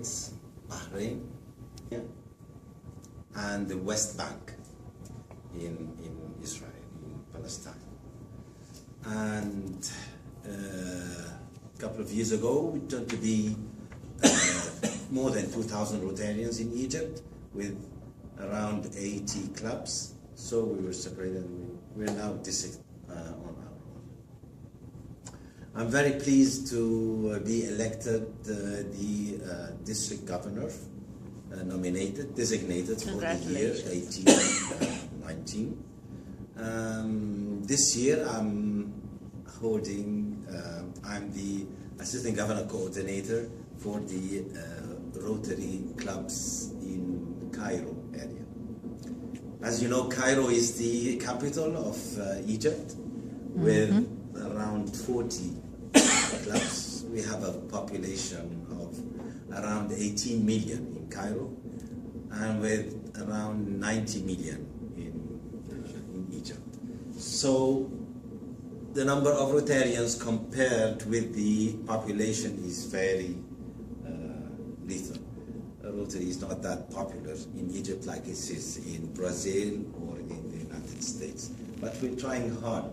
States, Bahrain, and the West Bank in Israel, in Palestine. And a couple of years ago, we turned to be more than 2,000 Rotarians in Egypt with around 80 clubs. So we were separated. We're now district on our own. I'm very pleased to be elected the district governor, designated for the year 18-19. This year I'm the assistant governor coordinator for the Rotary clubs in Cairo area. As you know, Cairo is the capital of Egypt, with around 40 clubs. We have a population of around 18 million in Cairo, and with around 90 million in Egypt. So the number of Rotarians compared with the population is very little. Rotary is not that popular in Egypt like it is in Brazil or in the United States. But we're trying hard.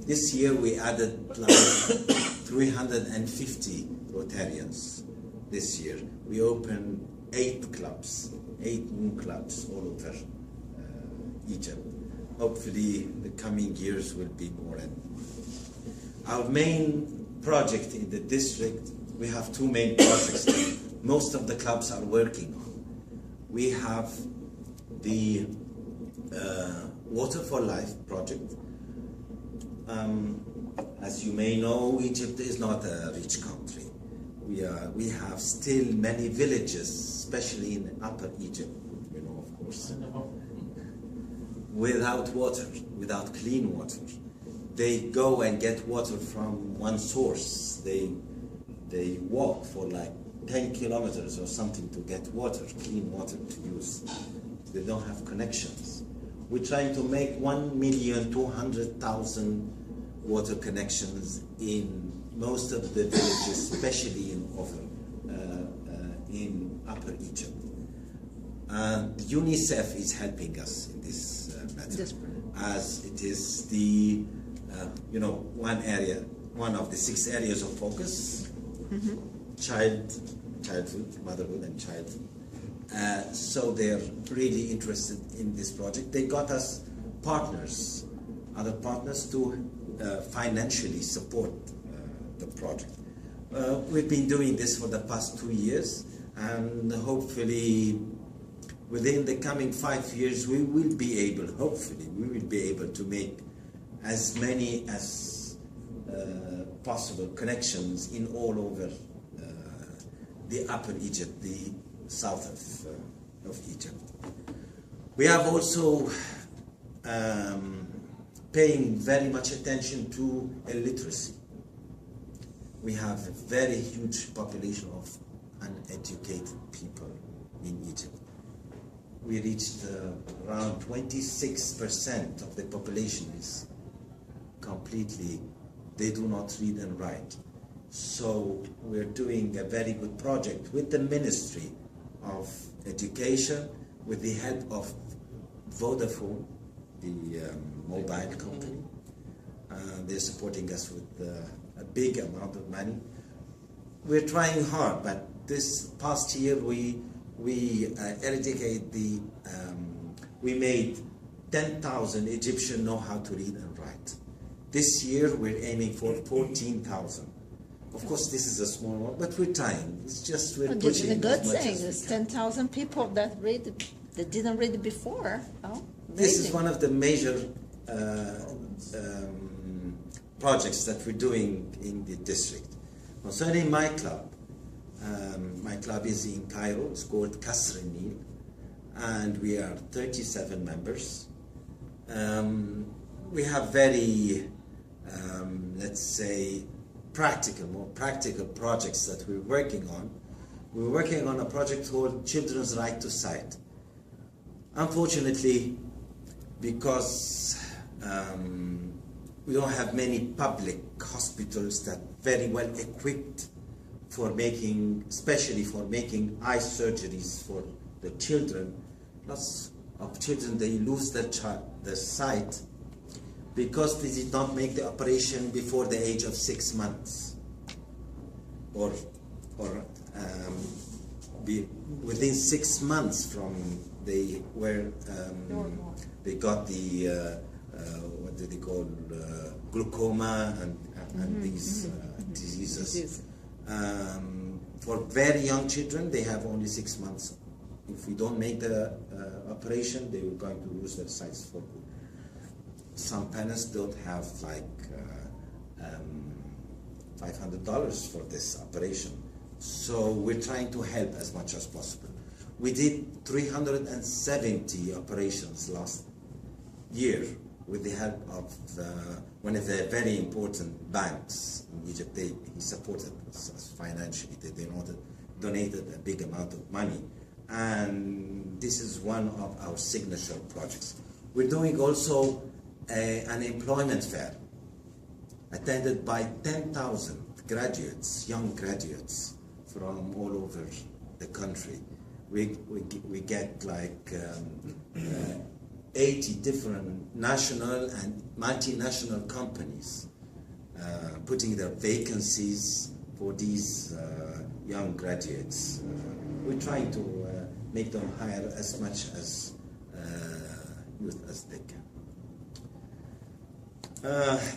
This year we added like 350 Rotarians this year. We opened 8 new clubs all over Egypt. Hopefully the coming years will be more. Our main project in the district, we have 2 main projects that most of the clubs are working on. We have the Water for Life project. As you may know, Egypt is not a rich country. We have still many villages, especially in Upper Egypt, you know, of course, without water, without clean water. They go and get water from one source. They walk for like 10 kilometers or something to get water, clean water to use. They don't have connections. We're trying to make 1,200,000 water connections in most of the villages, especially in Upper Egypt. UNICEF is helping us in this matter, as it is the one of the 6 areas of focus: childhood, motherhood, and childhood. So they're really interested in this project. They got us other partners to financially support the project. We've been doing this for the past 2 years, and hopefully within the coming 5 years we will be able to make as many as possible connections in all over the Upper Egypt, the south of Egypt. We have also paying very much attention to illiteracy. We have a very huge population of uneducated people in Egypt. We reached around 26% of the population is completely, they do not read and write. So we're doing a very good project with the Ministry of Education, with the help of Vodafone, the mobile company. They're supporting us with a big amount of money. We're trying hard, but this past year we made 10,000 Egyptians know how to read and write. This year we're aiming for 14,000. Of course, this is a small one, but we're trying. It's just we're pushing. The good thing is 10,000 people that didn't read before. Oh, this is one of the major projects that we're doing in the district. Concerning my club is in Cairo. It's called Kasr, Nilo, and we are 37 members. We have very, let's say, more practical projects that we're working on. We're working on a project called Children's Right to Sight. Unfortunately, because we don't have many public hospitals that are very well equipped for making, especially for making eye surgeries for the children. Lots of children, they lose their sight because they did not make the operation before the age of 6 months, or within 6 months from they were they got the what do they call glaucoma and these diseases. For very young children, they have only 6 months. If we don't make the operation, they are going to lose their sight for good. Some parents don't have like $500 for this operation. So we're trying to help as much as possible. We did 370 operations last year with the help of one of the very important banks in Egypt. He supported us financially. They donated a big amount of money. And this is one of our signature projects. We're doing also an employment fair attended by 10,000 graduates, young graduates from all over the country. We get like 80 different national and multinational companies putting their vacancies for these young graduates. We're trying to make them hire as much as youth as they can.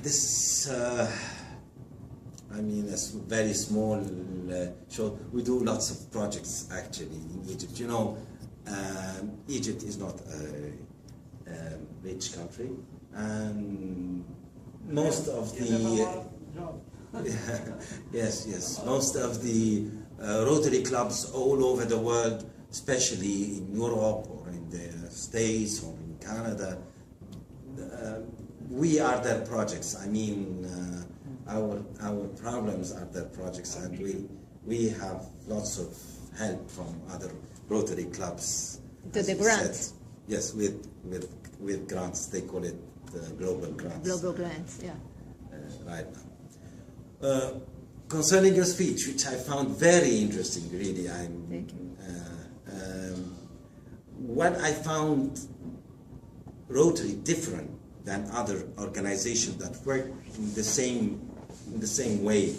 This I mean, a very small show. We do lots of projects actually in Egypt. You know, Egypt is not a rich country, and most of the yes, most of the Rotary clubs all over the world, especially in Europe or in the States or in Canada, we are their projects. I mean, our problems are their projects, and we have lots of help from other Rotary clubs. To the grants. Said. Yes, with grants. They call it global grants. Global grants, yeah. Right now. Concerning your speech, which I found very interesting, really, Thank you. What I found Rotary different than other organizations that work in the same way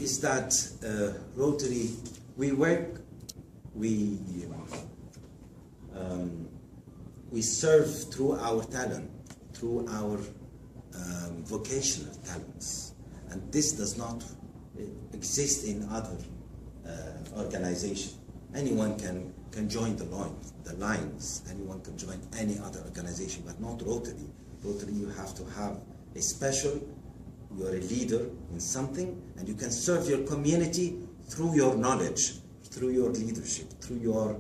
is that Rotary, we serve through our talent, through our vocational talents, and this does not exist in other organizations. Anyone can join the lines. Anyone can join any other organization, but not Rotary. Rotary, you have to have a special. You are a leader in something, and you can serve your community through your knowledge, through your leadership, through your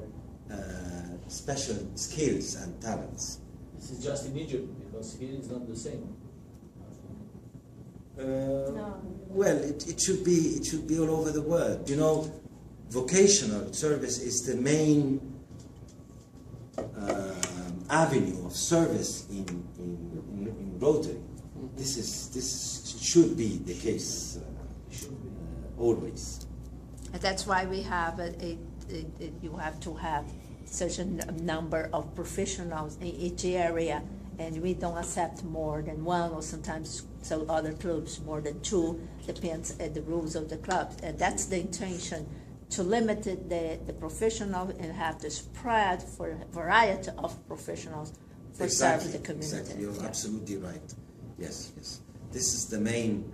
special skills and talents. This is just in Egypt, because here it's not the same. No. Well, it should be all over the world. You know, vocational service is the main avenue of service in Rotary. This should be the case always. That's why we have you have to have such a number of professionals in each area, and we don't accept more than one, or sometimes so other clubs more than two, depends on the rules of the club. And that's the intention, to limit the professionals and have the spread for a variety of professionals for serving the community. Exactly, you're absolutely right. Yes. This is the main